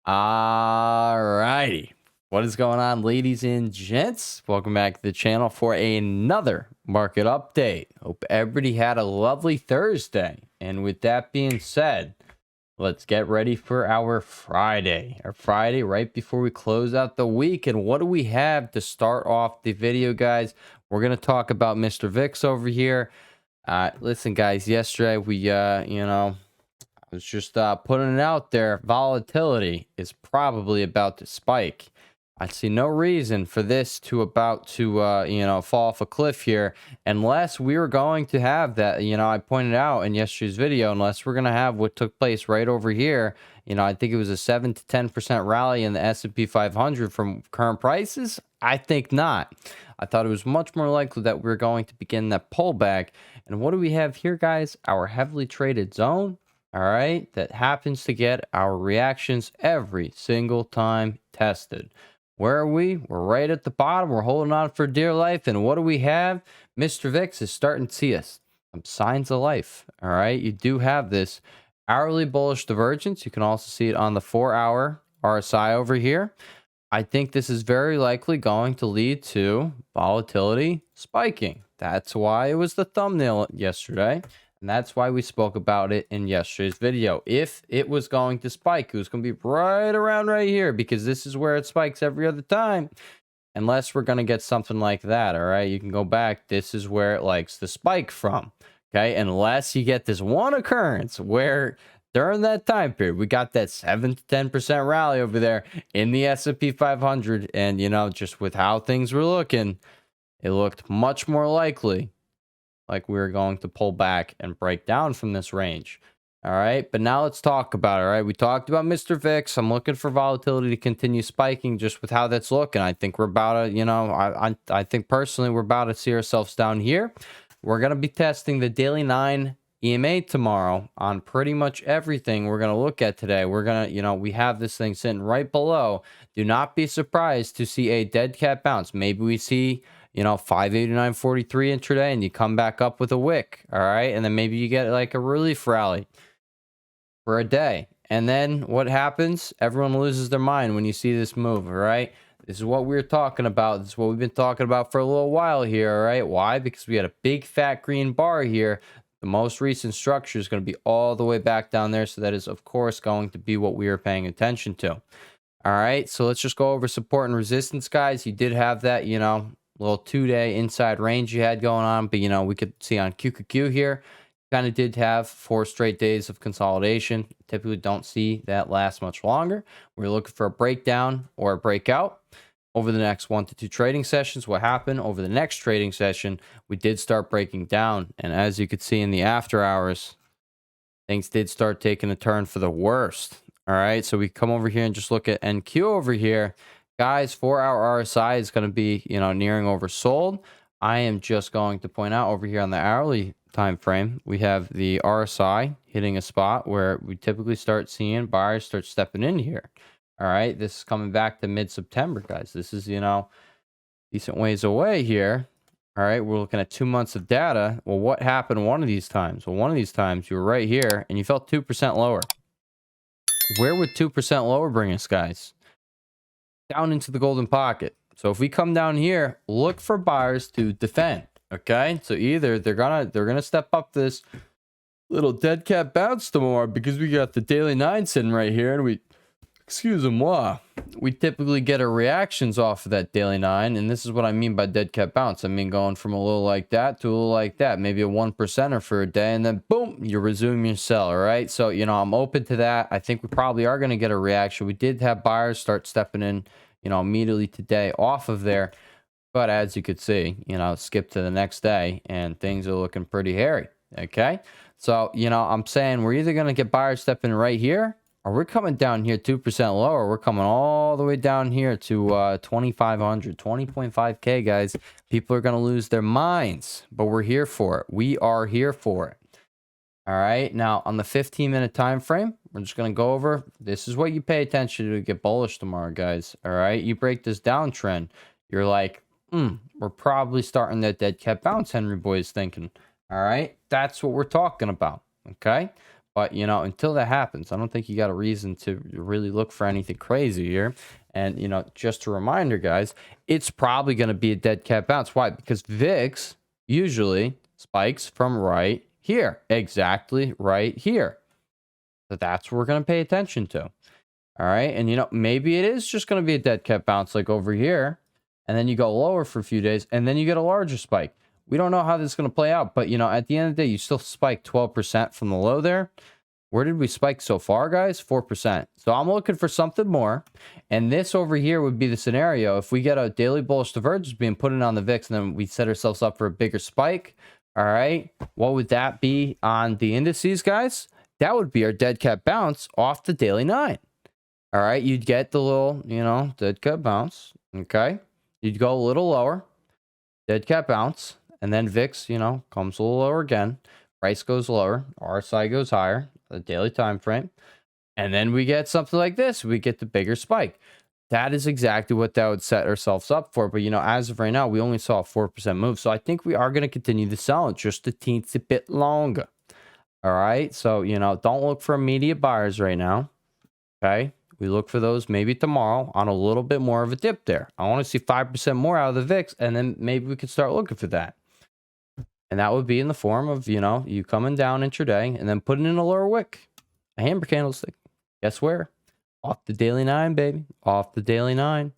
Alrighty. What is going on, ladies and gents? Welcome back to the channel for another market update. Hope everybody had a lovely Thursday. And with that being said, let's get ready for our Friday. Our Friday right before we close out the week. And what do we have to start off the video, guys? We're going to talk about Mr. VIX over here. Listen, guys, yesterday we, I was just putting it out there. Volatility is probably about to spike. I see no reason for this to fall off a cliff here, unless we are going to have that. I pointed out in yesterday's video, unless we're going to have what took place right over here. I think it was a 7 to 10% rally in the S&P 500 from current prices. I think not. I thought it was much more likely that we're going to begin that pullback. And what do we have here, guys? Our heavily traded zone. All right, that happens to get our reactions every single time tested. Where are we? We're right at the bottom. We're holding on for dear life. And what do we have? Mr. VIX is starting to see us. Some signs of life. All right, you do have this hourly bullish divergence. You can also see it on the 4-hour RSI over here. I think this is very likely going to lead to volatility spiking. That's why it was the thumbnail yesterday. And that's why we spoke about it in yesterday's video. If it was going to spike, it was going to be right around right here, because this is where it spikes every other time. Unless we're going to get something like that, all right? You can go back. This is where it likes to spike from, okay? Unless you get this one occurrence where during that time period, we got that 7 to 10% rally over there in the S&P 500. And, just with how things were looking, it looked much more likely like we were going to pull back and break down from this range. All right, but now let's talk about it. All right, we talked about Mr. VIX. I'm looking for volatility to continue spiking just with how that's looking. I think we're about to, I think personally we're about to see ourselves down here. We're going to be testing the daily 9 EMA tomorrow on pretty much everything we're going to look at today. We're going to, we have this thing sitting right below. Do not be surprised to see a dead cat bounce. Maybe we see 589.43 intraday and you come back up with a wick. All right, and then maybe you get like a relief rally for a day, and then what happens? Everyone loses their mind when you see this move. All right, this is what we're talking about. This is what we've been talking about for a little while here. All right, why? Because we had a big fat green bar here. The most recent structure is going to be all the way back down there, so that is of course going to be what we are paying attention to. All right, so let's just go over support and resistance, guys. You did have that little 2-day inside range you had going on, but we could see on QQQ here, kind of did have 4 straight days of consolidation. Typically don't see that last much longer. We're looking for a breakdown or a breakout over the next 1 to 2 trading sessions. What happened over the next trading session, we did start breaking down, and as you could see in the after hours, things did start taking a turn for the worst. All right, so we come over here and just look at NQ over here. Guys, 4-hour RSI is going to be, nearing oversold. I am just going to point out over here on the hourly time frame, we have the RSI hitting a spot where we typically start seeing buyers start stepping in here. All right, this is coming back to mid-September, guys. This is, decent ways away here. All right, we're looking at 2 months of data. Well, what happened one of these times? Well, one of these times you were right here and you felt 2% lower. Where would 2% lower bring us, guys? Down into the golden pocket. So if we come down here, look for buyers to defend. Okay, so either they're gonna step up this little dead cat bounce tomorrow, because we got the daily 9 sitting right here, and we typically get our reactions off of that daily 9, and this is what I mean by dead cat bounce. I mean going from a little like that to a little like that, maybe a 1%er for a day, and then boom, you resume your sell. All right, so I'm open to that. I think we probably are going to get a reaction. We did have buyers start stepping in immediately today off of there, but as you could see, skip to the next day and things are looking pretty hairy. Okay, so I'm saying we're either going to get buyers stepping right here, or we're coming down here 2% lower. We're coming all the way down here to 2,500, 20.5K, guys. People are going to lose their minds, but we're here for it. We are here for it. All right, now on the 15-minute time frame, we're just going to go over. This is what you pay attention to get bullish tomorrow, guys. All right, you break this downtrend, you're like, we're probably starting that dead cat bounce, Henry Boy is thinking. All right, that's what we're talking about. Okay, But, you know, until that happens, I don't think you got a reason to really look for anything crazy here. And, you know, just a reminder, guys, it's probably going to be a dead cat bounce. Why? Because VIX usually spikes from right here, exactly right here. So that's what we're going to pay attention to. All right. And, you know, maybe it is just going to be a dead cat bounce like over here. And then you go lower for a few days and then you get a larger spike. We don't know how this is going to play out. But, you know, at the end of the day, you still spike 12% from the low there. Where did we spike so far, guys? 4%. So I'm looking for something more. And this over here would be the scenario. If we get a daily bullish divergence being put in on the VIX and then we set ourselves up for a bigger spike. All right. What would that be on the indices, guys? That would be our dead cat bounce off the daily 9. All right, you'd get the little, you know, dead cat bounce. Okay, you'd go a little lower, dead cat bounce, and then VIX, you know, comes a little lower again. Price goes lower, RSI goes higher, the daily time frame, and then we get something like this. We get the bigger spike. That is exactly what that would set ourselves up for. But, you know, as of right now, we only saw a 4% move. So I think we are going to continue to sell it just a teensy bit longer. All right, so, you know, don't look for immediate buyers right now. Okay. We look for those maybe tomorrow on a little bit more of a dip there. I want to see 5% more out of the VIX, and then maybe we could start looking for that. And that would be in the form of, you know, you coming down intraday and then putting in a lower wick, a hammer candlestick. Guess where? Off the daily 9, baby. Off the daily 9.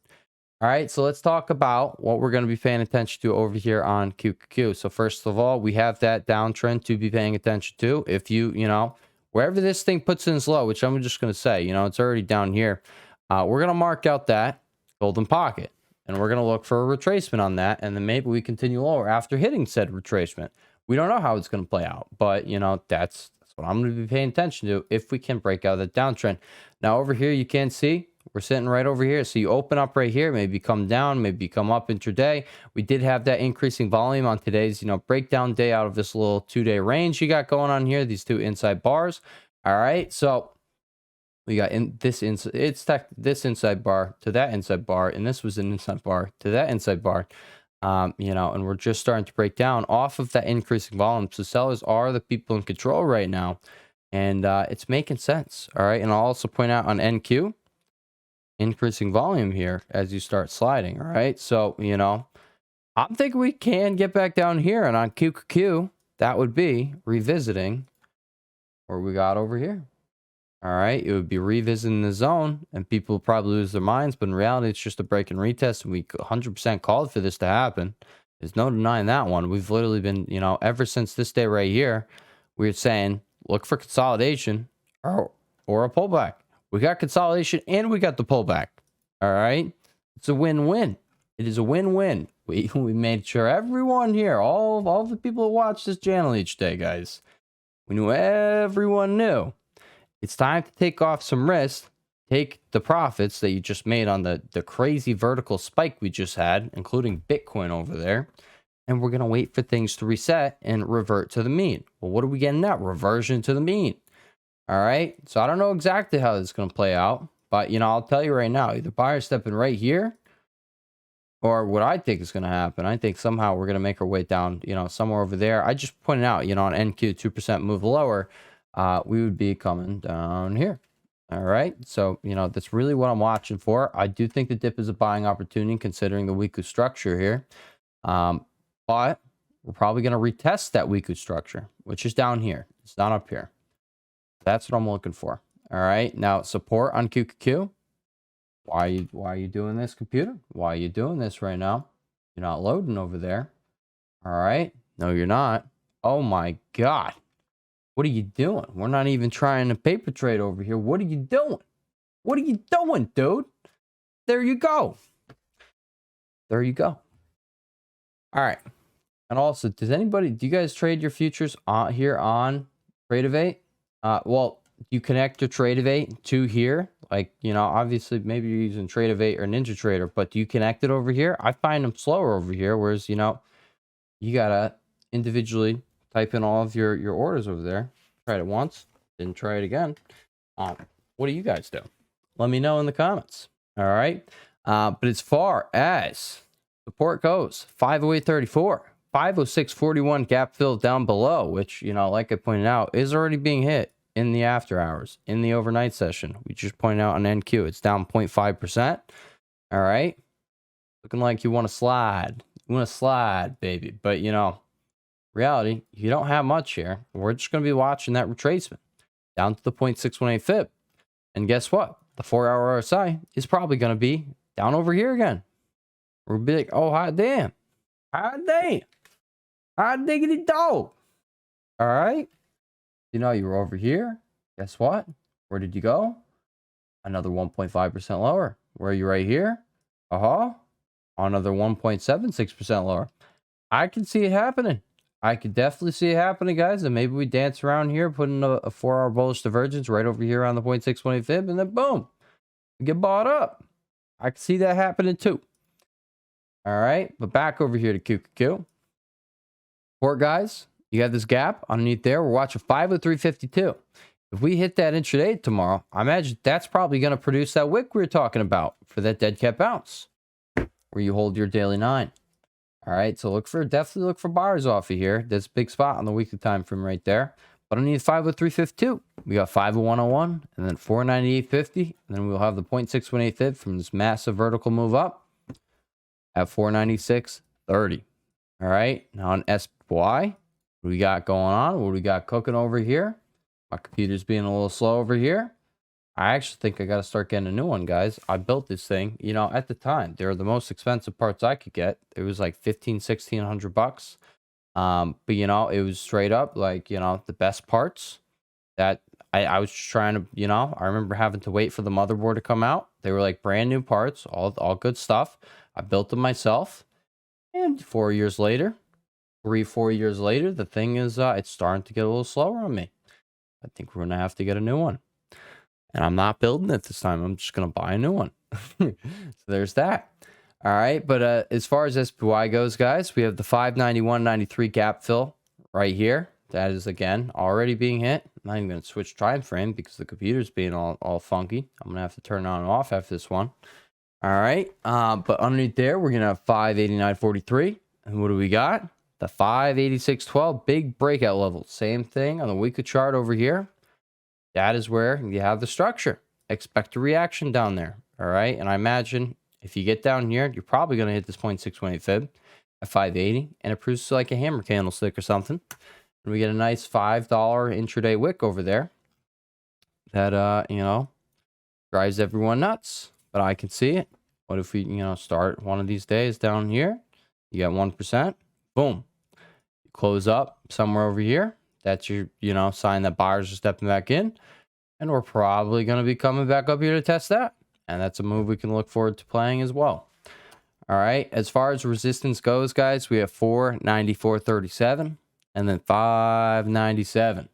All right, so let's talk about what we're going to be paying attention to over here on QQQ. So first of all, we have that downtrend to be paying attention to. If you know, wherever this thing puts in its low, which I'm just going to say, you know, it's already down here. We're going to mark out that golden pocket. And we're going to look for a retracement on that. And then maybe we continue lower after hitting said retracement. We don't know how it's going to play out. But, you know, that's what I'm going to be paying attention to if we can break out that downtrend. Now, over here, you can see we're sitting right over here. So you open up right here, maybe come down, maybe come up intraday. We did have that increasing volume on today's, you know, breakdown day out of this little 2-day range you got going on here, these two inside bars. All right. So we got this inside bar to that inside bar, and this was an inside bar to that inside bar. You know, and we're just starting to break down off of that increasing volume. So sellers are the people in control right now, and it's making sense. All right. And I'll also point out on NQ, increasing volume here as you start sliding. All right. So, you know, I'm thinking we can get back down here, and on QQQ, that would be revisiting where we got over here. All right, it would be revisiting the zone, and people would probably lose their minds. But in reality, it's just a break and retest, and we 100% called for this to happen. There's no denying that one. We've literally been, you know, ever since this day right here, we're saying look for consolidation or a pullback. We got consolidation and we got the pullback. All right, it's a win-win. It is a win-win. We made sure everyone here, all the people who watch this channel each day, guys, we knew everyone knew. It's time to take off some risk, take the profits that you just made on the crazy vertical spike we just had, including Bitcoin over there, and we're going to wait for things to reset and revert to the mean. Well, what are we getting now? Reversion to the mean. All right, so I don't know exactly how this is going to play out, but, you know, I'll tell you right now, either buyers stepping right here, or what I think is going to happen, I think somehow we're going to make our way down, you know, somewhere over there. I just pointed out, you know, on NQ, 2% move lower, we would be coming down here. All right. So, you know, that's really what I'm watching for. I do think the dip is a buying opportunity considering the weekly structure here. But we're probably going to retest that weekly structure, which is down here. It's not up here. That's what I'm looking for. All right. Now, support on QQQ. Why are you doing this, computer? Why are you doing this right now? You're not loading over there. All right. No, you're not. Oh, my God. What are you doing? We're not even trying to paper trade over here. What are you doing? What are you doing, dude? There you go. There you go. All right. And also, do you guys trade your futures here on Tradeovate? Well, you connect your Tradeovate to here. Like, you know, obviously, maybe you're using Tradeovate or NinjaTrader, but do you connect it over here? I find them slower over here, whereas, you know, you got to individually type in all of your orders over there. Tried it once, didn't try it again. What do you guys do? Let me know in the comments. All right. But as far as support goes, 508.34, 506.41 gap fill down below, which, you know, like I pointed out, is already being hit. in the after hours, in the overnight session. We just pointed out on NQ, it's down 0.5%. All right. Looking like you want to slide. You want to slide, baby. But, you know, reality, you don't have much here. We're just going to be watching that retracement down to the 0.618 fib. And guess what? The 4-hour RSI is probably going to be down over here again. We'll be like, oh, hot damn. Hot damn. Hot diggity dog. All right. You know, you were over here. Guess what? Where did you go? Another 1.5% lower. Where are you right here? Another 1.76% lower. I can see it happening. I could definitely see it happening, guys. And maybe we dance around here, put in a 4-hour bullish divergence right over here on the 0.618 fib, and then boom, we get bought up. I can see that happening too. All right, but back over here to QQQ. Support, guys, you got this gap underneath there. We're watching 503.52. If we hit that intraday tomorrow, I imagine that's probably going to produce that wick we were talking about for that dead cat bounce, where you hold your daily 9. All right, so definitely look for buyers off of here. This big spot on the weekly time frame right there. But underneath 503.52, we got 501.01 and then 498.50. And then we'll have the 0.618 fib from this massive vertical move up at 496.30. All right, now on SPY, what do we got going on? What do we got cooking over here? My computer's being a little slow over here. I actually think I got to start getting a new one, guys. I built this thing, you know, at the time. They were the most expensive parts I could get. It was like $1,500-$1,600. But, you know, it was straight up like, you know, the best parts that I was just trying to, you know, I remember having to wait for the motherboard to come out. They were like brand new parts, all good stuff. I built them myself. And 4 years later, 4 years later, the thing is, it's starting to get a little slower on me. I think we're going to have to get a new one. And I'm not building it this time. I'm just going to buy a new one. So there's that. All right. But as far as SPY goes, guys, we have the 591.93 gap fill right here. That is, again, already being hit. I'm not even going to switch time frame because the computer's being all funky. I'm going to have to turn it on and off after this one. All right. But underneath there, we're going to have 589.43. And what do we got? The 586.12 big breakout level. Same thing on the weekly chart over here. That is where you have the structure. Expect a reaction down there. All right. And I imagine if you get down here, you're probably going to hit this 0.618 fib at 580. And it produces like a hammer candlestick or something. And we get a nice $5 intraday wick over there. That, you know, drives everyone nuts. But I can see it. What if we, you know, start one of these days down here? You got 1%. Boom. You close up somewhere over here. That's your, you know, sign that buyers are stepping back in. And we're probably going to be coming back up here to test that. And that's a move we can look forward to playing as well. All right. As far as resistance goes, guys, we have 494.37 and then 597.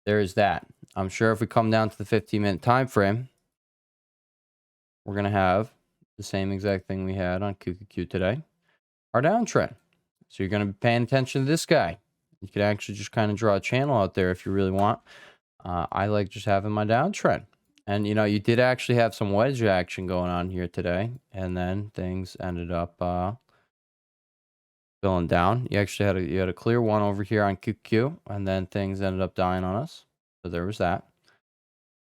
There's that. I'm sure if we come down to the 15-minute time frame, we're going to have the same exact thing we had on QQQ today, our downtrend. So you're going to be paying attention to this guy. You can actually just kind of draw a channel out there if you really want. I like just having my downtrend. And, you know, you did actually have some wedge action going on here today. And then things ended up filling down. You actually had a clear one over here on QQ. And then things ended up dying on us. So there was that.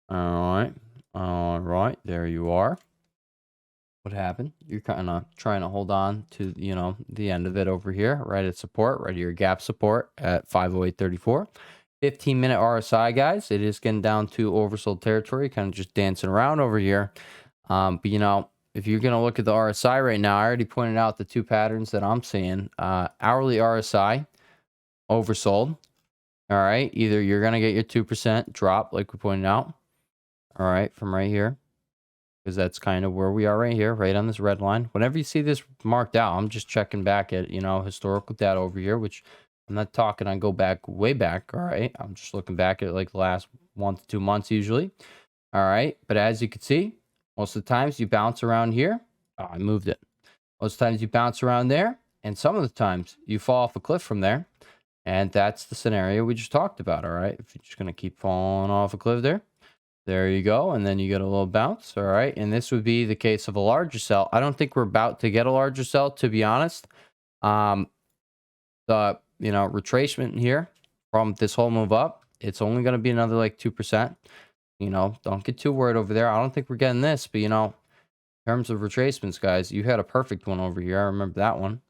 All right. All right. There you are. What happened? You're kind of trying to hold on to, you know, the end of it over here, right at support, right at your gap support at 508.34. 15-minute RSI, guys. It is getting down to oversold territory, kind of just dancing around over here. But, you know, if you're going to look at the RSI right now, I already pointed out the two patterns that I'm seeing. Hourly RSI, oversold. All right. Either you're going to get your 2% drop, like we pointed out. All right. From right here. Because that's kind of where we are right here, right on this red line. Whenever you see this marked out, I'm just checking back at, you know, historical data over here, which I'm not talking I go back way back. All right. I'm just looking back at like the last 1 to 2 months usually. All right. But as you can see, most of the times you bounce around here. Oh, I moved it. Most of the times you bounce around there. And some of the times you fall off a cliff from there. And that's the scenario we just talked about. All right. If you're just going to keep falling off a cliff there. There you go. And then you get a little bounce. All right. And this would be the case of a larger sell. I don't think we're about to get a larger sell, to be honest. The, you know, retracement here from this whole move up It's only going to be another like 2%. You know, don't get too worried over there. I don't think we're getting this, but you know, in terms of retracements, guys, you had a perfect one over here. I remember that one.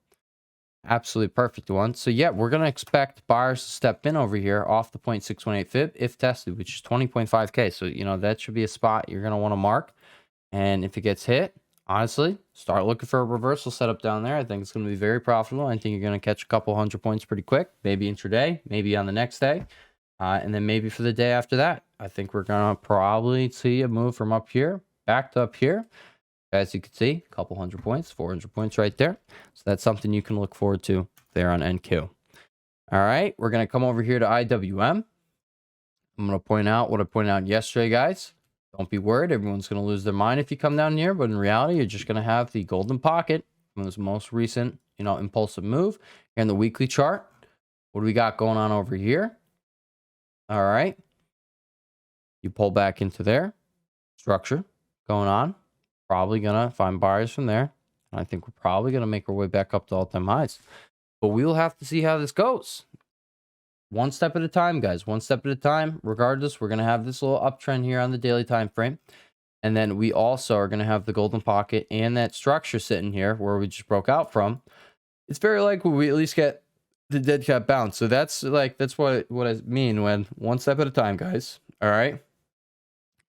Absolutely perfect one. So yeah, we're going to expect buyers to step in over here off the 0.618 fib if tested, which is 20.5K. So, you know, that should be a spot you're going to want to mark. And if it gets hit, honestly, start looking for a reversal setup down there. I think it's going to be very profitable. I think you're going to catch a couple 100 points pretty quick, maybe intraday, maybe on the next day. And then maybe for the day after that. I think we're going to probably see a move from up here back to up here. As you can see, a couple 100 points, 400 points right there. So that's something you can look forward to there on NQ. All right, we're going to come over here to IWM. I'm going to point out what I pointed out yesterday, guys. Don't be worried. Everyone's going to lose their mind if you come down here. But in reality, you're just going to have the golden pocket from this most recent, you know, impulsive move. And the weekly chart, what do we got going on over here? All right. You pull back into there. Structure going on. Probably going to find buyers from there. I think we're probably going to make our way back up to all-time highs. But we'll have to see how this goes. One step at a time, guys. One step at a time. Regardless, we're going to have this little uptrend here on the daily time frame. And then we also are going to have the golden pocket and that structure sitting here where we just broke out from. It's very likely we at least get the dead cat bounce. So that's what I mean when one step at a time, guys. All right.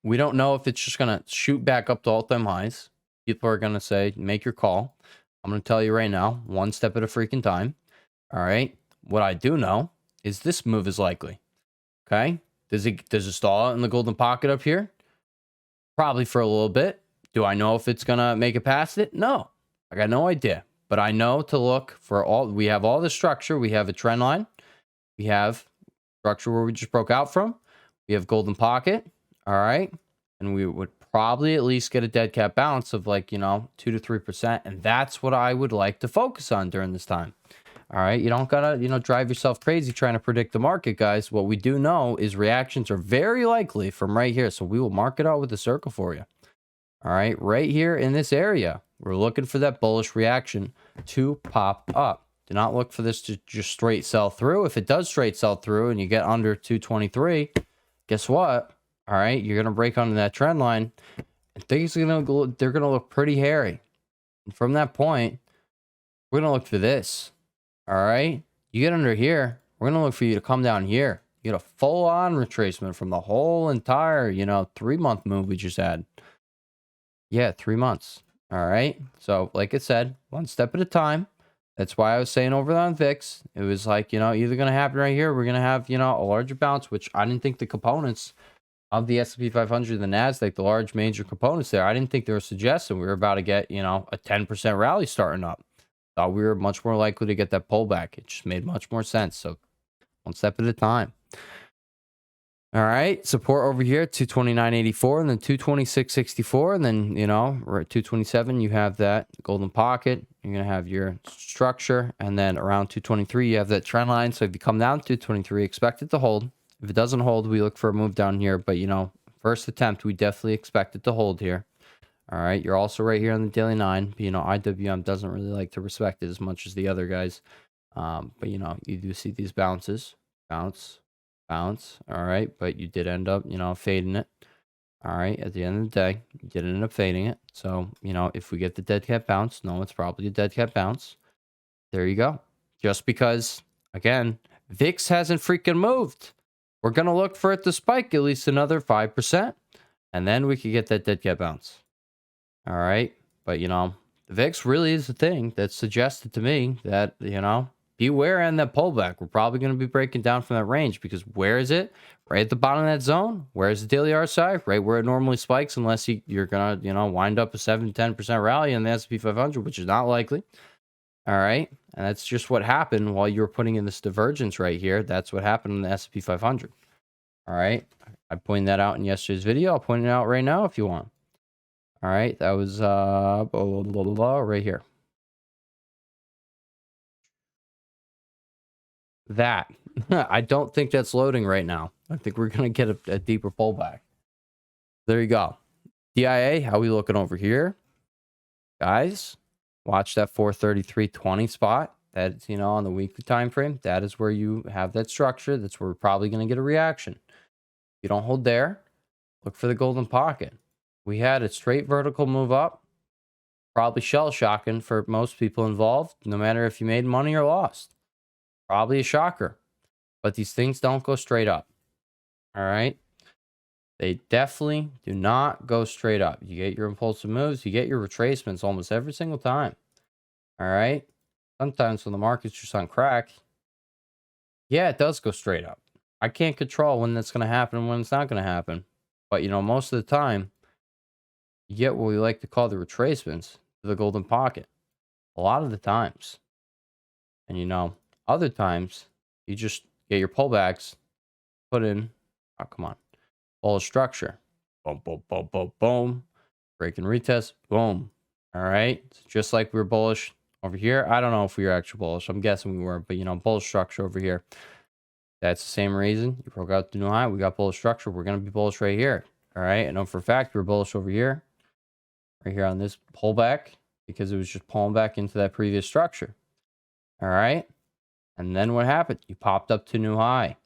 We don't know if it's just going to shoot back up to all-time highs. People are going to say, make your call. I'm going to tell you right now, one step at a freaking time. All right. What I do know is this move is likely. Okay. Does it stall out in the golden pocket up here? Probably for a little bit. Do I know if it's going to make it past it? No. I got no idea. But I know to look for we have all the structure. We have a trend line. We have structure where we just broke out from. We have golden pocket. All right. And we would probably at least get a dead cat bounce of like, 2 to 3%. And that's what I would like to focus on during this time. All right. You don't got to, drive yourself crazy trying to predict the market, guys. What we do know is reactions are very likely from right here. So we will mark it out with a circle for you. All right. Right here in this area, we're looking for that bullish reaction to pop up. Do not look for this to just straight sell through. If it does straight sell through and you get under 223, guess what? All right, you're gonna break onto that trend line, and things are they're gonna look pretty hairy. And from that point, we're gonna look for this. All right, you get under here, we're gonna look for you to come down here. You get a full-on retracement from the whole entire, 3-month move we just had. Yeah, 3 months. All right. So, like I said, one step at a time. That's why I was saying over on VIX, it was like, either gonna happen right here. We're gonna have, a larger bounce, which I didn't think the components of the S&P 500 and the NASDAQ, the large major components there, I didn't think they were suggesting we were about to get, a 10% rally starting up. Thought we were much more likely to get that pullback. It just made much more sense. So one step at a time. All right. Support over here, 229.84 and then 226.64. And then, we're at 227. You have that golden pocket. You're going to have your structure. And then around 223, you have that trend line. So if you come down to 223, expect it to hold. If it doesn't hold, we look for a move down here. But, first attempt, we definitely expect it to hold here. All right. You're also right here on the daily 9. But, IWM doesn't really like to respect it as much as the other guys. But, you do see these bounces. Bounce. All right. But you did end up, fading it. All right. At the end of the day, you did end up fading it. So, if we get the dead cat bounce, no, it's probably a dead cat bounce. There you go. Just because, again, VIX hasn't freaking moved. We're going to look for it to spike at least another 5%. And then we could get that dead cat bounce. All right. But, the VIX really is the thing that suggested to me that, beware on that pullback. We're probably going to be breaking down from that range because where is it? Right at the bottom of that zone. Where is the daily RSI? Right where it normally spikes unless you're going to, wind up a 7-10% rally in the S&P 500, which is not likely. All right. And that's just what happened while you were putting in this divergence right here. That's what happened in the S&P 500. All right. I pointed that out in yesterday's video. I'll point it out right now if you want. All right. That was right here. That. I don't think that's loading right now. I think we're going to get a deeper pullback. There you go. DIA, how we looking over here? Guys, watch that 433.20 spot. That's, you know, on the weekly time frame, that is where you have that structure. That's where we're probably going to get a reaction. If you don't hold there, look for the golden pocket. We had a straight vertical move up. Probably shell shocking for most people involved, no matter if you made money or lost. Probably a shocker. But these things don't go straight up. All right? They definitely do not go straight up. You get your impulsive moves, you get your retracements almost every single time. All right? Sometimes when the market's just on crack, yeah, it does go straight up. I can't control when that's going to happen and when it's not going to happen. But, you know, most of the time, you get what we like to call the retracements to the golden pocket. A lot of the times. And, you know, other times, you just get your pullbacks, put in, oh, come on, bullish structure. Boom, boom, boom, boom, boom. Break and retest, boom. All right. So just like we were bullish over here. I don't know if we were actually bullish. I'm guessing we were, but, you know, bullish structure over here. That's the same reason. You broke out the new high. We got bullish structure. We're going to be bullish right here. All right. I know for a fact we're bullish over here. Right here on this pullback. Because it was just pulling back into that previous structure. All right. And then what happened? You popped up to new high.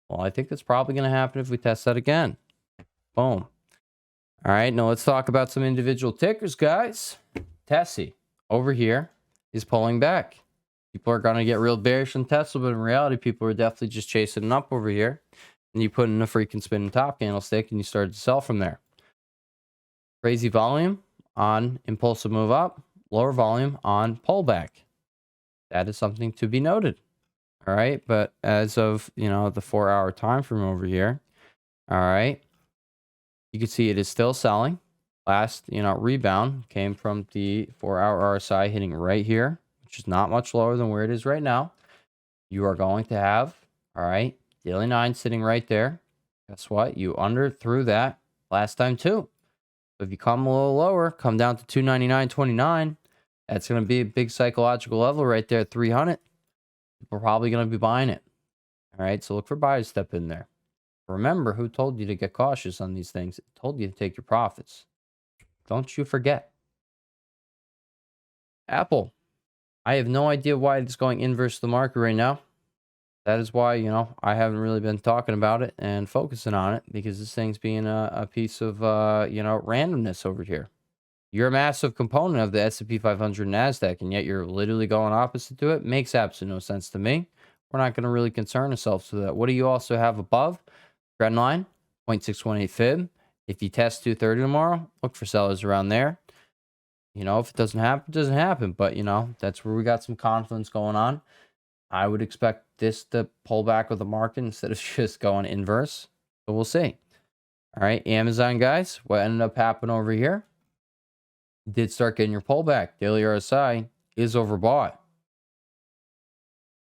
Well, I think that's probably going to happen if we test that again. Boom. All right. Now let's talk about some individual tickers, guys. Tessie over here is pulling back. People are going to get real bearish on Tesla, but in reality, people are definitely just chasing it up over here. And you put in a freaking spinning top candlestick and you started to sell from there. Crazy volume on impulsive move up, lower volume on pullback. That is something to be noted. All right. But as of, you know, the 4-hour time frame over here, all right, you can see it is still selling. Last, you know, rebound came from the 4-hour RSI hitting right here, which is not much lower than where it is right now. You are going to have, all right, daily 9 sitting right there. Guess what? You underthrew that last time too. So if you come a little lower, come down to 299.29, that's going to be a big psychological level right there at 300. People are probably going to be buying it. All right, so look for buyers to step in there. Remember who told you to get cautious on these things. It told you to take your profits. Don't you forget. Apple. I have no idea why it's going inverse the market right now. That is why, you know, I haven't really been talking about it and focusing on it because this thing's being a piece of, you know, randomness over here. You're a massive component of the S&P 500 NASDAQ, and yet you're literally going opposite to it. Makes absolutely no sense to me. We're not going to really concern ourselves with that. What do you also have above? Trend line, 0.618 fib. If you test 230 tomorrow, look for sellers around there. You know, if it doesn't happen, it doesn't happen. But, you know, that's where we got some confidence going on. I would expect this to pull back with the market instead of just going inverse. So we'll see. All right, Amazon, guys, what ended up happening over here? Did start getting your pullback. Daily RSI is overbought.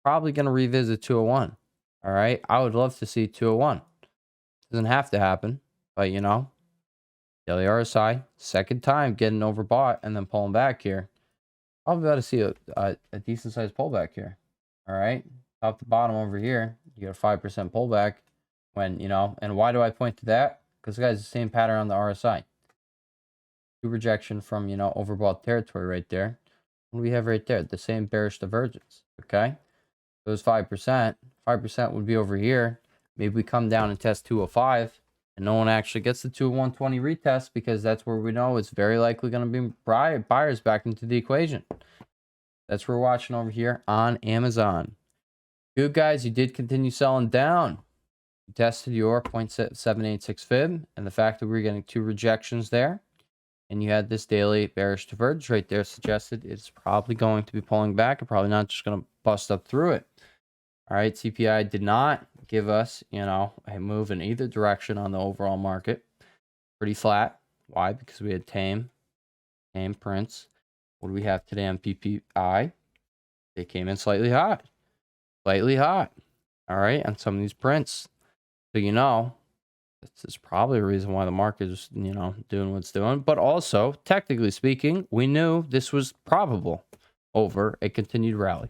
Probably going to revisit 201. All right, I would love to see 201. Doesn't have to happen, but, you know, daily RSI, second time getting overbought and then pulling back here. Probably about to see a decent sized pullback here. All right, top to bottom over here, you get a 5% pullback. When, you know, and why do I point to that? Because, guys, the same pattern on the RSI. Two rejection from, you know, overbought territory right there. What do we have right there? The same bearish divergence. Okay, those 5%. 5% would be over here. Maybe we come down and test 205, and no one actually gets the 201.20 retest because that's where we know it's very likely going to be buyers back into the equation. That's what we're watching over here on Amazon. Good, guys, you did continue selling down. You tested your 0.786 fib, and the fact that we were getting two rejections there, and you had this daily bearish divergence right there suggested it's probably going to be pulling back and probably not just going to bust up through it. All right, CPI did not give us, you know, a move in either direction on the overall market. Pretty flat. Why? Because we had tame prints. What do we have today on PPI? They came in slightly hot. Slightly hot. All right, on some of these prints. So, you know, this is probably a reason why the market is, you know, doing what it's doing. But also, technically speaking, we knew this was probable over a continued rally.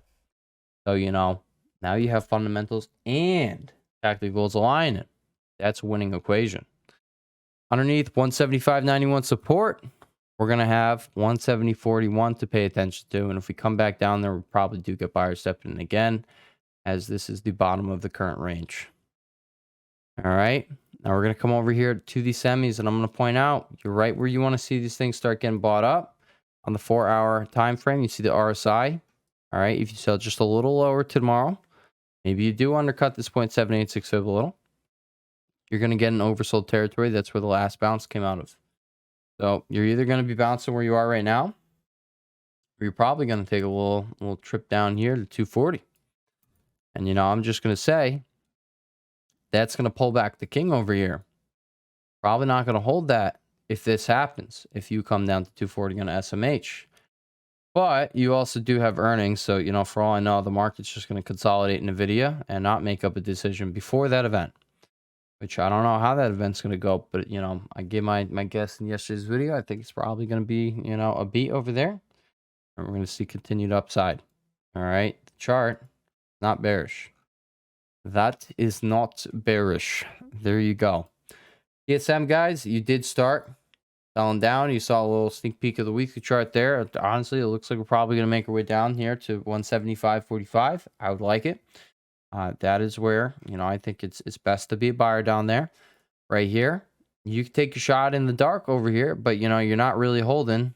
So, you know, now you have fundamentals and tacticals aligning. That's a winning equation. Underneath 175.91 support. we're going to have 170.41 to pay attention to. And if we come back down there, we probably do get buyers stepping in again, as this is the bottom of the current range. All right. Now we're going to come over here to the semis, and I'm going to point out, you're right where you want to see these things start getting bought up. On the 4-hour time frame, you see the RSI. All right. If you sell just a little lower tomorrow, maybe you do undercut this 0.786 a little, you're going to get an oversold territory. That's where the last bounce came out of. So you're either going to be bouncing where you are right now, or you're probably going to take a little trip down here to 240. And, you know, I'm just going to say that's going to pull back the king over here. Probably not going to hold that if this happens, if you come down to 240 on SMH. But you also do have earnings. So, you know, for all I know, the market's just going to consolidate NVIDIA and not make up a decision before that event. Which I don't know how that event's going to go, but, you know, I gave my guess in yesterday's video. I think it's probably going to be, you know, a beat over there. And we're going to see continued upside. All right. The chart, not bearish. That is not bearish. There you go. TSM, guys, you did start selling down. You saw a little sneak peek of the weekly chart there. Honestly, it looks like we're probably going to make our way down here to 175.45. I would like it. That is where, you know, I think it's best to be a buyer down there. Right here, you can take a shot in the dark over here, but, you know, you're not really holding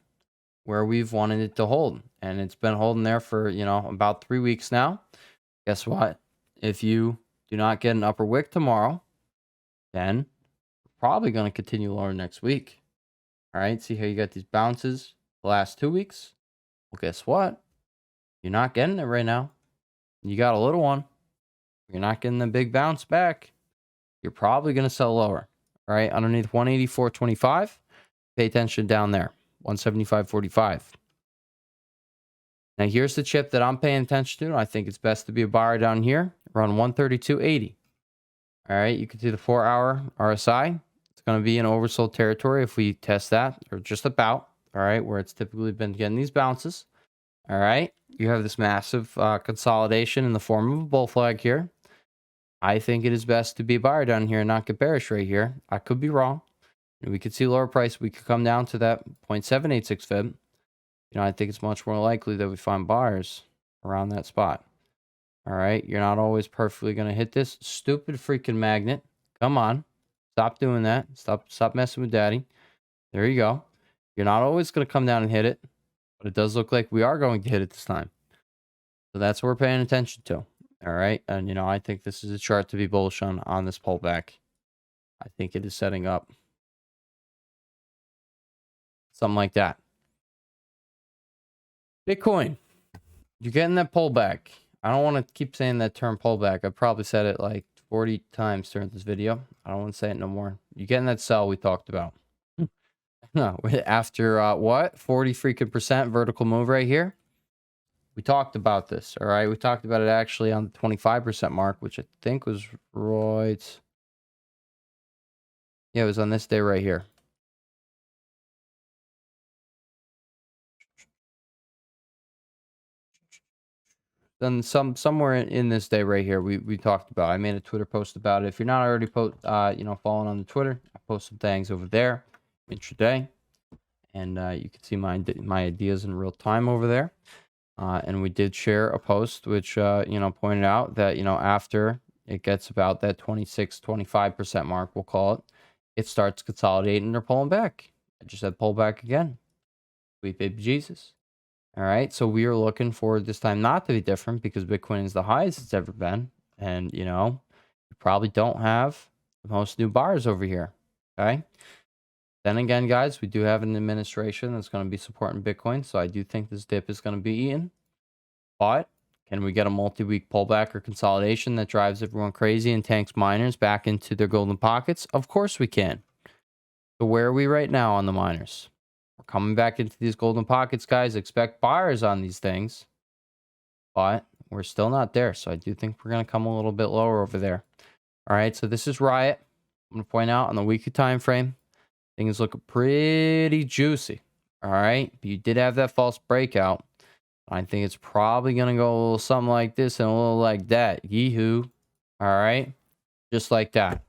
where we've wanted it to hold. And it's been holding there for, you know, about 3 weeks now. Guess what? If you do not get an upper wick tomorrow, then we're probably going to continue lower next week. All right, see how you got these bounces the last 2 weeks? Well, guess what? You're not getting it right now. You got a little one. You're not getting the big bounce back. You're probably going to sell lower. All right, underneath 184.25. Pay attention down there, 175.45. Now, here's the chip that I'm paying attention to. I think it's best to be a buyer down here, around 132.80. All right, you can see the 4-hour RSI. It's going to be in oversold territory if we test that, or just about, all right, where it's typically been getting these bounces. All right, you have this massive consolidation in the form of a bull flag here. I think it is best to be a buyer down here and not get bearish right here. I could be wrong. We could see lower price. We could come down to that 0.786 fib. You know, I think it's much more likely that we find buyers around that spot. All right, you're not always perfectly going to hit this stupid freaking magnet. Come on, stop doing that. Stop messing with daddy. There you go. You're not always going to come down and hit it, but it does look like we are going to hit it this time. So that's what we're paying attention to. All right, and, you know, I think this is a chart to be bullish on this pullback. I think it is setting up something like that. Bitcoin, you're getting that pullback. I don't want to keep saying that term pullback. I probably said it like 40 times during this video. I don't want to say it no more. You're getting that sell we talked about. No, after what? 40 freaking percent vertical move right here. We talked about this, all right? We talked about it actually on the 25% mark, which I think was right. Yeah, it was on this day right here. Then somewhere in this day right here, we talked about. I made a Twitter post about it. If you're not already you know, following on the Twitter, I post some things over there intraday, and you can see my ideas in real time over there. And we did share a post which you know, pointed out that, you know, after it gets about that 25% mark, we'll call it, it starts consolidating or pulling back. I just said pull back again. Sweet baby Jesus. All right, so we are looking for this time not to be different because Bitcoin is the highest it's ever been. And, you know, you probably don't have the most new buyers over here. Okay. Then again, guys, we do have an administration that's going to be supporting Bitcoin. So I do think this dip is going to be eaten. But can we get a multi-week pullback or consolidation that drives everyone crazy and tanks miners back into their golden pockets? Of course we can. So where are we right now on the miners? We're coming back into these golden pockets, guys. Expect buyers on these things. But we're still not there. So I do think we're going to come a little bit lower over there. All right, so this is Riot. I'm going to point out on the weekly time frame, things look pretty juicy. All right, but you did have that false breakout. I think it's probably going to go a little something like this and a little like that. Yee-hoo. All right, just like that.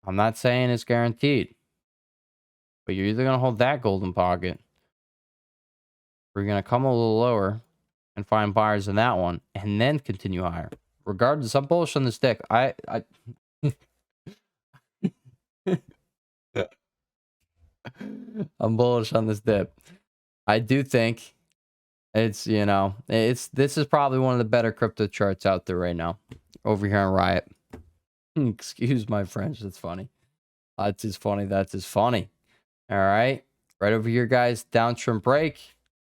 I'm not saying it's guaranteed, But you're either going to hold that golden pocket, or you're going to come a little lower and find buyers in that one and then continue higher. Regardless, I'm bullish on this deck. I'm bullish on this dip. I do think it's, this is probably one of the better crypto charts out there right now over here on Riot. Excuse my French. That's funny. That's just funny. That's just funny. All right. Right over here, guys. Downtrend break.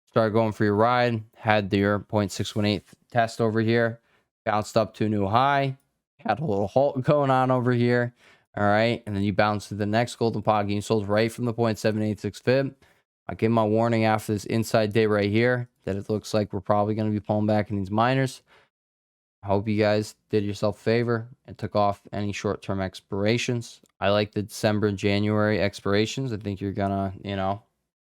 Start going for your ride. Had your 0.618 test over here. Bounced up to a new high. Had a little halt going on over here. All right. And then you bounce to the next golden pocket. You sold right from the 0.786 fib. I gave my warning after this inside day right here that it looks like we're probably going to be pulling back in these miners. I hope you guys did yourself a favor and took off any short-term expirations. I like the December and January expirations. I think you're gonna, I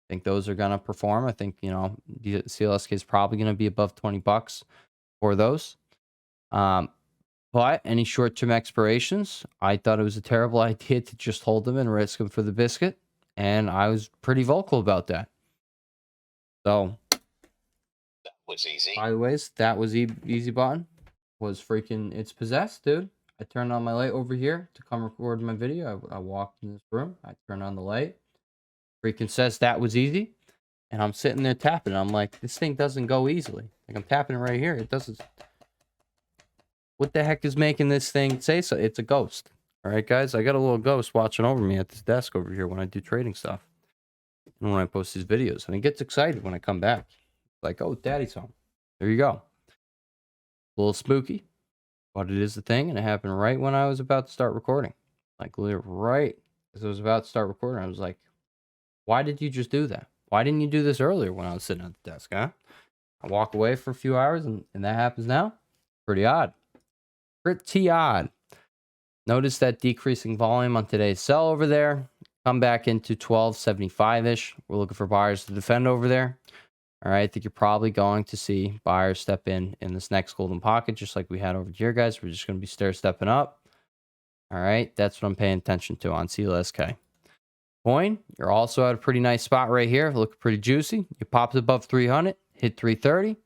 think those are gonna perform. I think, the CLSK is probably gonna be above $20 for those. But any short-term expirations, I thought it was a terrible idea to just hold them and risk them for the biscuit. And I was pretty vocal about that. So, that was easy. By the way, that was easy button. Was freaking, it's possessed, dude. I turned on my light over here to come record my video. I walked in this room. I turned on the light. Freaking says that was easy. And I'm sitting there tapping. I'm like, this thing doesn't go easily. Like, I'm tapping it right here. It doesn't. What the heck is making this thing say so? It's a ghost. All right, guys. I got a little ghost watching over me at this desk over here when I do trading stuff. And when I post these videos. And it gets excited when I come back. Like, oh, daddy's home. There you go. A little spooky, but it is the thing, and it happened right when I was about to start recording. Like, literally right as I was about to start recording, I was like, why did you just do that? Why didn't you do this earlier when I was sitting at the desk, huh? I walk away for a few hours, and that happens now? Pretty odd. Pretty odd. Notice that decreasing volume on today's sell over there. Come back into 1275-ish. We're looking for buyers to defend over there. All right, I think you're probably going to see buyers step in this next golden pocket, just like we had over here, guys. We're just going to be stair-stepping up. All right, that's what I'm paying attention to on CLSK. Coin, you're also at a pretty nice spot right here. Looking pretty juicy. You popped above 300, hit 330.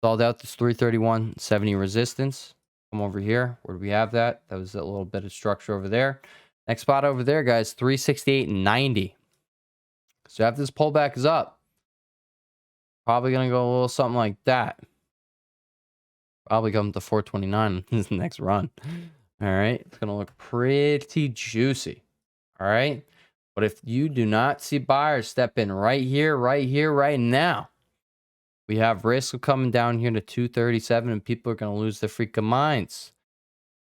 Sold out this 331.70 resistance. Come over here. Where do we have that? That was a little bit of structure over there. Next spot over there, guys, 368.90. So after this pullback is up, probably going to go a little something like that. Probably come to 429 in this next run. All right. It's going to look pretty juicy. All right. But if you do not see buyers step in right here, right now, we have risk of coming down here to 237 and people are going to lose their freaking minds.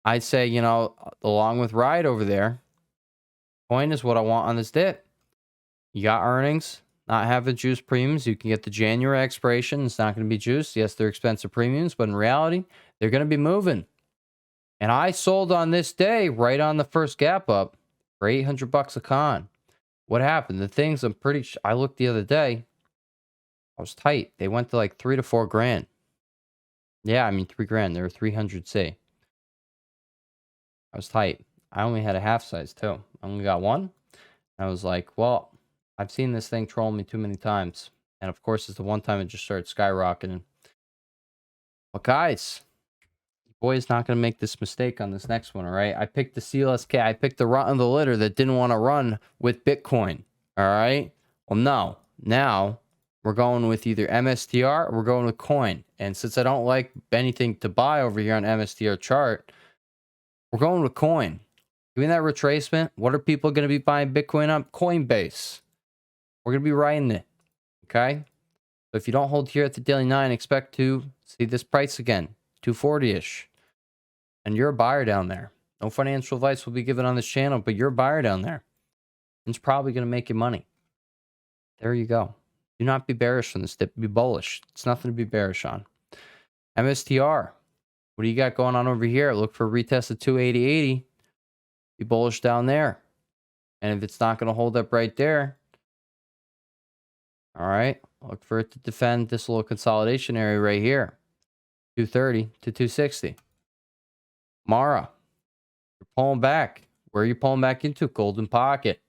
I'd say, along with Ride over there, coin is what I want on this dip. You got earnings. Not having juice premiums. You can get the January expiration. It's not going to be juice. Yes, they're expensive premiums, but in reality, they're going to be moving. And I sold on this day right on the first gap up for $800 a con. What happened? The things I looked the other day. I was tight. They went to like 3 to 4 grand. Yeah, I mean 3 grand. They were 300C. I was tight. I only had a half size too. I only got one. I was like, well, I've seen this thing troll me too many times. And of course, it's the one time it just started skyrocketing. But guys, your boy is not going to make this mistake on this next one, all right? I picked the CLSK. I picked the run of the litter that didn't want to run with Bitcoin, all right? Well, no. Now, we're going with either MSTR or we're going with coin. And since I don't like anything to buy over here on MSTR chart, we're going with coin. Doing that retracement, what are people going to be buying Bitcoin on? Coinbase. We're going to be riding it, okay? So if you don't hold here at the daily 9, expect to see this price again, 240-ish. And you're a buyer down there. No financial advice will be given on this channel, but you're a buyer down there. It's probably going to make you money. There you go. Do not be bearish on this dip. Be bullish. It's nothing to be bearish on. MSTR. What do you got going on over here? Look for a retest of 280.80. Be bullish down there. And if it's not going to hold up right there, all right, look for it to defend this little consolidation area right here. 230 to 260. Mara, you're pulling back. Where are you pulling back into? Golden pocket.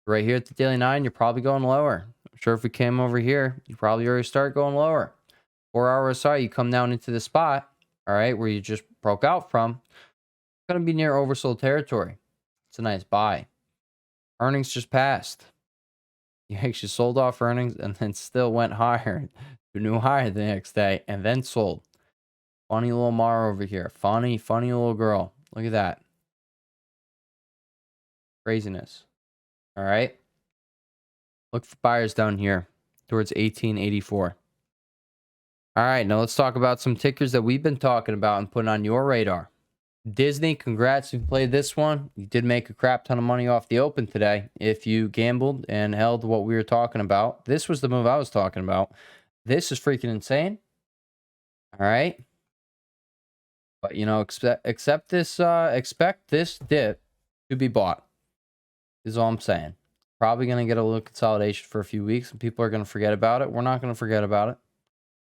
Right here at the daily 9, you're probably going lower. I'm sure if we came over here, you probably already start going lower. 4-hour SI, you come down into the spot, all right, where you just broke out from. It's going to be near oversold territory. It's a nice buy. Earnings just passed. You actually sold off earnings and then still went higher to a new higher the next day and then sold. Funny little Mara over here. Funny little girl. Look at that. Craziness. All right. Look for buyers down here towards 1884. All right. Now let's talk about some tickers that we've been talking about and putting on your radar. Disney, congrats if you played this one. You did make a crap ton of money off the open today. If you gambled and held what we were talking about, this was the move I was talking about. This is freaking insane. All right. But, you know, expect this dip to be bought. Is all I'm saying. Probably going to get a little consolidation for a few weeks and people are going to forget about it. We're not going to forget about it.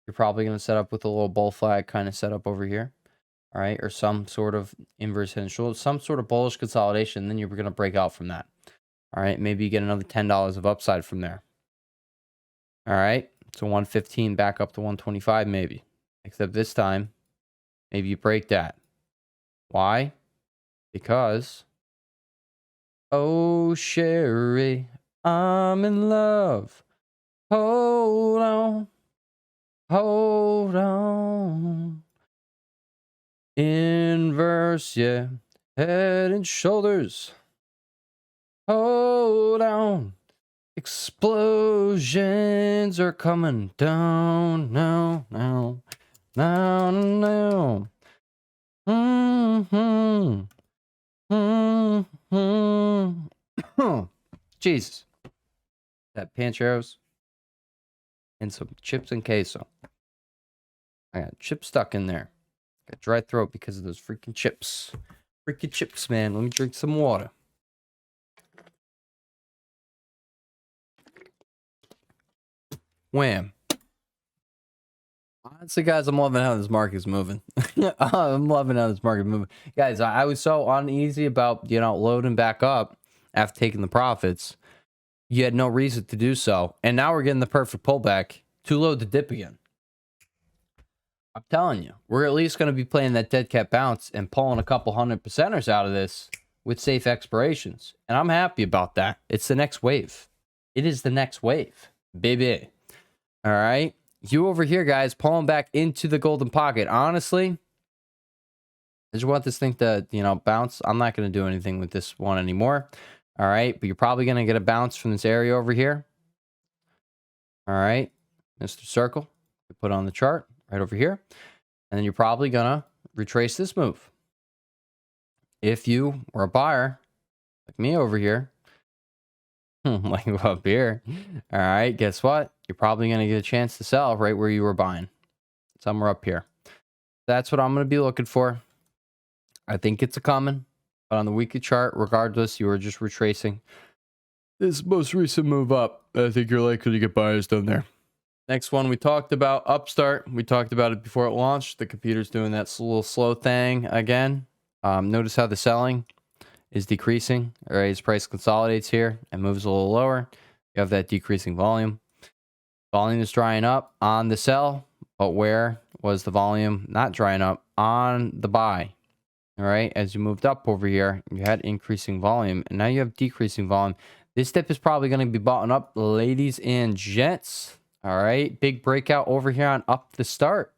You're probably going to set up with a little bull flag kind of setup over here. All right, or some sort of inverse head and shoulder, some sort of bullish consolidation, then you're going to break out from that. All right, maybe you get another $10 of upside from there. All right, so 115 back up to 125 maybe. Except this time, maybe you break that. Why? Because, oh, Sherry, I'm in love. Hold on. Hold on. Inverse, yeah. Head and shoulders. Hold on. Explosions are coming down now, now, now, now. Jesus. That Pancheros and some chips and queso. I got chips stuck in there. Got dry throat because of those freaking chips. Freaking chips, man. Let me drink some water. Wham. Honestly, guys, I'm loving how this market is moving. I'm loving how this market is moving. Guys, I was so uneasy about, you know, loading back up after taking the profits. You had no reason to do so. And now we're getting the perfect pullback to load the dip again. I'm telling you, we're at least going to be playing that dead cat bounce and pulling a couple 100%ers out of this with safe expirations. And I'm happy about that. It's the next wave. It is the next wave, baby. All right. You over here, guys, pulling back into the golden pocket. Honestly, I just want this thing to, you know, bounce. I'm not going to do anything with this one anymore. All right. But you're probably going to get a bounce from this area over here. All right. Mr. Circle, we put on the chart. Right over here. And then you're probably going to retrace this move. If you were a buyer, like me over here, like up here, all right, guess what? You're probably going to get a chance to sell right where you were buying. Somewhere up here. That's what I'm going to be looking for. I think it's a coming. But on the weekly chart, regardless, you are just retracing this most recent move up. I think you're likely to get buyers down there. Next one we talked about, Upstart. We talked about it before it launched. The computer's doing that little slow thing again. Notice how the selling is decreasing. All right, as price consolidates here and moves a little lower. You have that decreasing volume. Volume is drying up on the sell, but where was the volume not drying up? On the buy. All right, as you moved up over here, you had increasing volume, and now you have decreasing volume. This dip is probably going to be bought up, ladies and gents. All right, big breakout over here on up the start.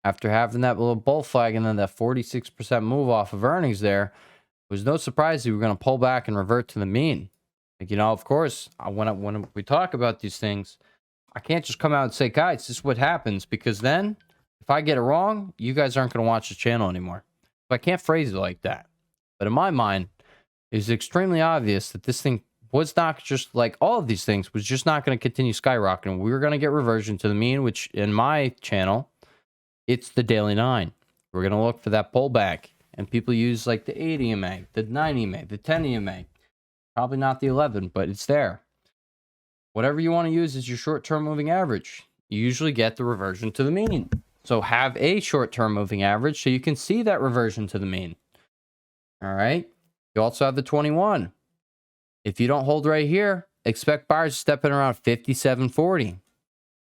After having that little bull flag and then that 46% move off of earnings there, it was no surprise that we were going to pull back and revert to the mean. Like, you know, of course, when we talk about these things, I can't just come out and say, guys, this is what happens, because then if I get it wrong, you guys aren't going to watch the channel anymore. So I can't phrase it like that. But in my mind, it's extremely obvious that this thing was not just like all of these things was just not going to continue skyrocketing. We were going to get reversion to the mean, which in my channel, it's the daily 9. We're going to look for that pullback. And people use like the 8 EMA, the 9 EMA, the 10 EMA. Probably not the 11, but it's there. Whatever you want to use is your short-term moving average. You usually get the reversion to the mean. So have a short-term moving average so you can see that reversion to the mean. All right. You also have the 21. If you don't hold right here, expect buyers to step in around 57.40.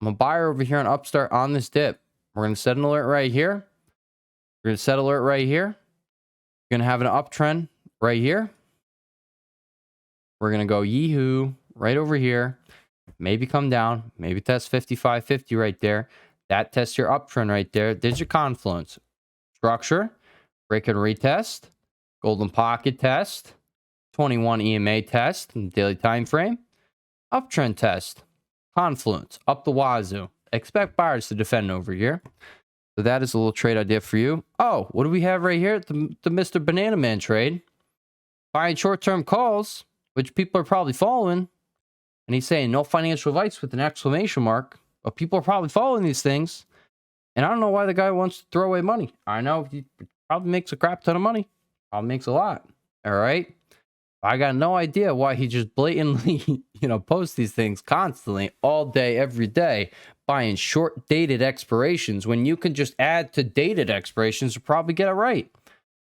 I'm a buyer over here on Upstart on this dip. We're going to set an alert right here. We're going to set alert right here. We're going to have an uptrend right here. We're going to go yee-hoo right over here. Maybe come down. Maybe test 55.50 right there. That tests your uptrend right there. There's your confluence. Structure. Break and retest. Golden pocket test. 21 EMA test in the daily time frame. Uptrend test. Confluence. Up the wazoo. Expect buyers to defend over here. So that is a little trade idea for you. Oh, what do we have right here? The Mr. Banana Man trade. Buying short-term calls, which people are probably following. And he's saying no financial advice with an exclamation mark. But people are probably following these things. And I don't know why the guy wants to throw away money. I know he probably makes a crap ton of money. Probably makes a lot. All right. I got no idea why he just blatantly, posts these things constantly, all day, every day, buying short-dated expirations when you can just add to dated expirations to probably get it right.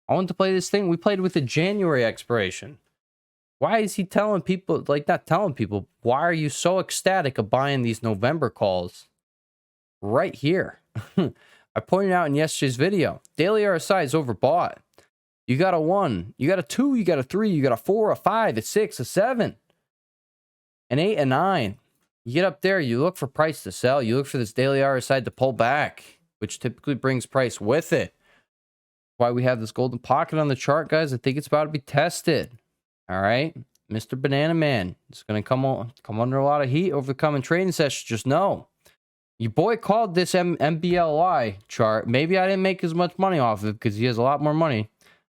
I want to play this thing. We played with a January expiration. Why is he telling people, not telling people, why are you so ecstatic of buying these November calls right here? I pointed out in yesterday's video, daily RSI is overbought. You got a 1, you got a 2, you got a 3, you got a 4, a 5, a 6, a 7, an 8, a 9. You get up there, you look for price to sell. You look for this daily RSI to pull back, which typically brings price with it. Why we have this golden pocket on the chart, guys. I think it's about to be tested. All right. Mr. Banana Man is going to come under a lot of heat over the coming trading session. Just know. Your boy called this MBLI chart. Maybe I didn't make as much money off of it because he has a lot more money.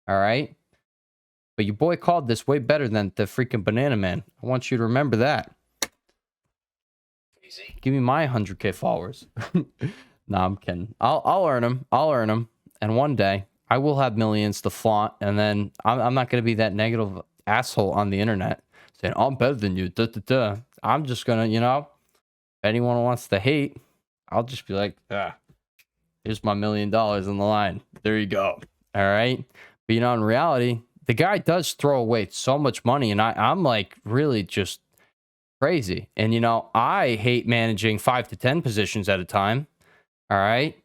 All right. But your boy called this way better than the freaking Banana Man. I want you to remember that. Give me my 100K followers. No, I'm kidding. I'll earn them. I'll earn them. And one day I will have millions to flaunt. And then I'm not going to be that negative asshole on the internet saying, I'm better than you. Duh, duh, duh. I'm just going to, if anyone wants to hate, I'll just be like, here's my $1 million on the line. There you go. All right. But, in reality, the guy does throw away so much money. And I'm like really just crazy. And, I hate managing 5 to 10 positions at a time. All right.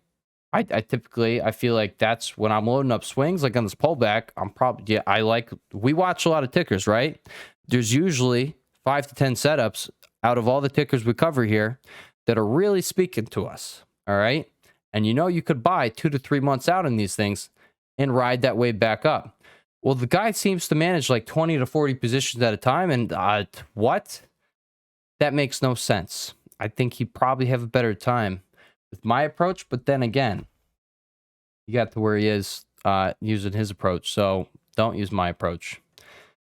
I typically, I feel like that's when I'm loading up swings, like on this pullback, I'm probably, we watch a lot of tickers, right? There's usually 5 to 10 setups out of all the tickers we cover here that are really speaking to us. All right. And you could buy 2 to 3 months out in these things and ride that wave back up. Well, the guy seems to manage like 20 to 40 positions at a time. And what? That makes no sense. I think he'd probably have a better time with my approach. But then again, he got to where he is using his approach. So don't use my approach.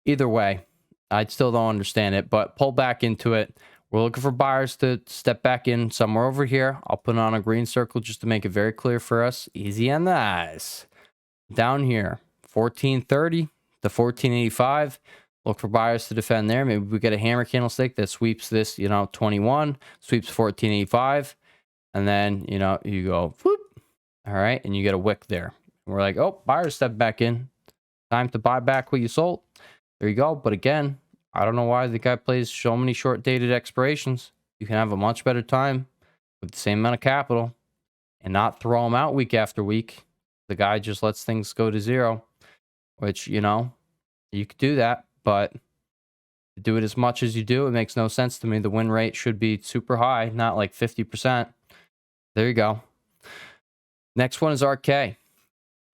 Either way, I still don't understand it. But pull back into it. We're looking for buyers to step back in somewhere over here. I'll put it on a green circle just to make it very clear for us. Easy on the eyes. Down here, 1430 to 1485. Look for buyers to defend there. Maybe we get a hammer candlestick that sweeps this, 21, sweeps 1485. And then, you go, whoop. All right. And you get a wick there. And we're like, oh, buyers step back in. Time to buy back what you sold. There you go. But again, I don't know why the guy plays so many short-dated expirations. You can have a much better time with the same amount of capital and not throw them out week after week. The guy just lets things go to zero, which, you could do that, but to do it as much as you do, it makes no sense to me. The win rate should be super high, not like 50%. There you go. Next one is ARKK.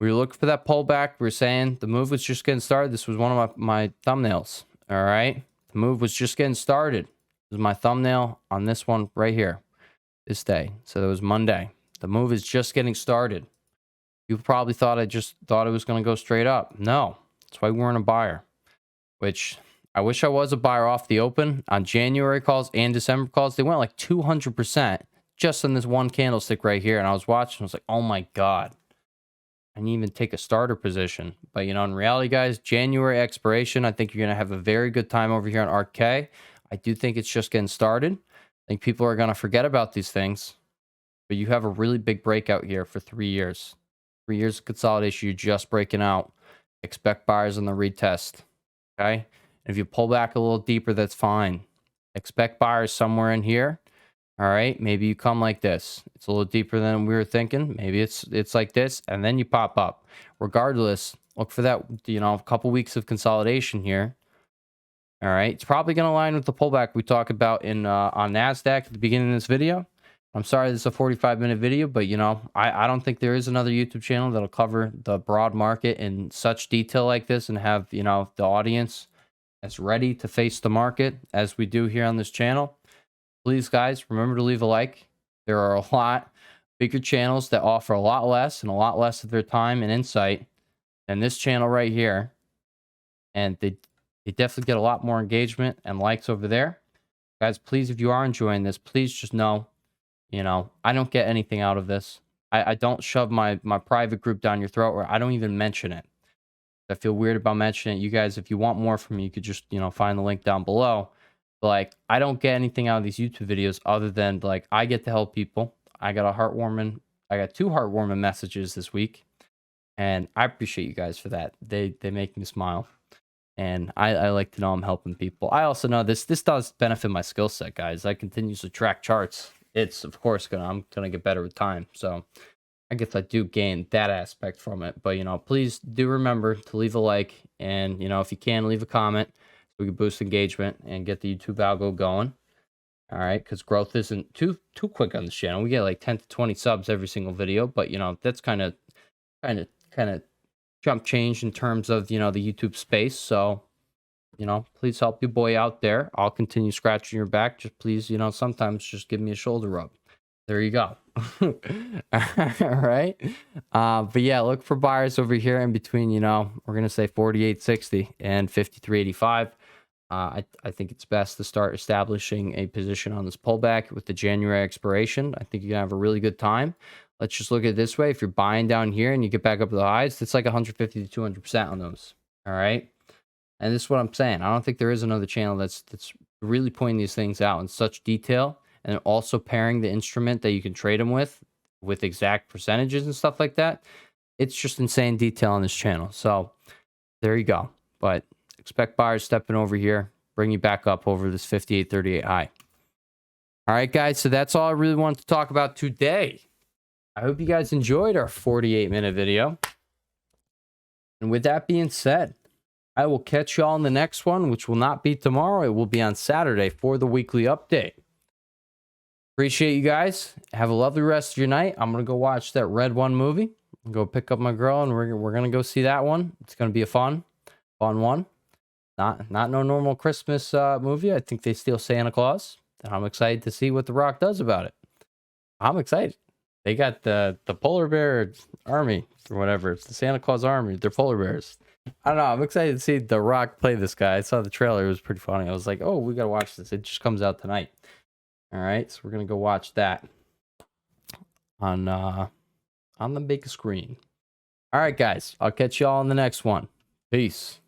We were looking for that pullback. We were saying the move was just getting started. This was one of my thumbnails. All right. The move was just getting started. This is my thumbnail on this one right here. This day. So it was Monday. The move is just getting started. You probably thought it was going to go straight up. No. That's why we weren't a buyer. Which I wish I was a buyer off the open. On January calls and December calls, they went like 200% just on this one candlestick right here. And I was watching. I was like, oh my God. I didn't even take a starter position. But, in reality, guys, January expiration, I think you're going to have a very good time over here on ARKK. I do think it's just getting started. I think people are going to forget about these things. But you have a really big breakout here for 3 years. 3 years of consolidation, you're just breaking out. Expect buyers on the retest. Okay? If you pull back a little deeper, that's fine. Expect buyers somewhere in here. All right, maybe you come like this. It's a little deeper than we were thinking. Maybe it's like this, and then you pop up. Regardless, look for that, a couple weeks of consolidation here. All right, it's probably going to align with the pullback we talked about in on NASDAQ at the beginning of this video. I'm sorry this is a 45-minute video, but I don't think there is another YouTube channel that'll cover the broad market in such detail like this and have the audience as ready to face the market as we do here on this channel. Please, guys, remember to leave a like. There are a lot bigger channels that offer a lot less and a lot less of their time and insight than this channel right here. And they definitely get a lot more engagement and likes over there. Guys, please, if you are enjoying this, please just know, I don't get anything out of this. I don't shove my private group down your throat, or I don't even mention it. I feel weird about mentioning it. You guys, if you want more from me, you could just, find the link down below. But, like, I don't get anything out of these YouTube videos other than, like, I get to help people. I got two heartwarming messages this week, and I appreciate you guys for that. They make me smile, and I like to know I'm helping people. I also know this does benefit my skill set, guys. I continuously track charts. It's, of course, I'm gonna get better with time. So I guess I do gain that aspect from it. But, please do remember to leave a like, and, if you can, leave a comment. We can boost engagement and get the YouTube algo going. All right, because growth isn't too quick on this channel. We get like 10 to 20 subs every single video, but that's kind of jump change in terms of the YouTube space. So please help your boy out there. I'll continue scratching your back. Just please, sometimes just give me a shoulder rub. There you go. All right. But yeah, look for buyers over here in between, we're gonna say 48.60 and 53.85. I think it's best to start establishing a position on this pullback with the January expiration. I think you're gonna have a really good time. Let's just look at it this way. If you're buying down here and you get back up to the highs, it's like 150 to 200% on those. All right. And this is what I'm saying. I don't think there is another channel that's really pointing these things out in such detail, and also pairing the instrument that you can trade them with exact percentages and stuff like that. It's just insane detail on this channel. So there you go. But expect buyers stepping over here, bring you back up over this 58.38 high. All right, guys. So that's all I really wanted to talk about today. I hope you guys enjoyed our 48-minute video. And with that being said, I will catch y'all in the next one, which will not be tomorrow. It will be on Saturday for the weekly update. Appreciate you guys. Have a lovely rest of your night. I'm going to go watch that Red One movie. Go pick up my girl, and we're going to go see that one. It's going to be a fun one. Not no normal Christmas movie. I think they steal Santa Claus. And I'm excited to see what The Rock does about it. I'm excited. They got the polar bear army or whatever. It's the Santa Claus army. They're polar bears. I don't know. I'm excited to see The Rock play this guy. I saw the trailer. It was pretty funny. I was like, oh, we got to watch this. It just comes out tonight. All right, so we're going to go watch that on the big screen. All right, guys. I'll catch y'all on the next one. Peace.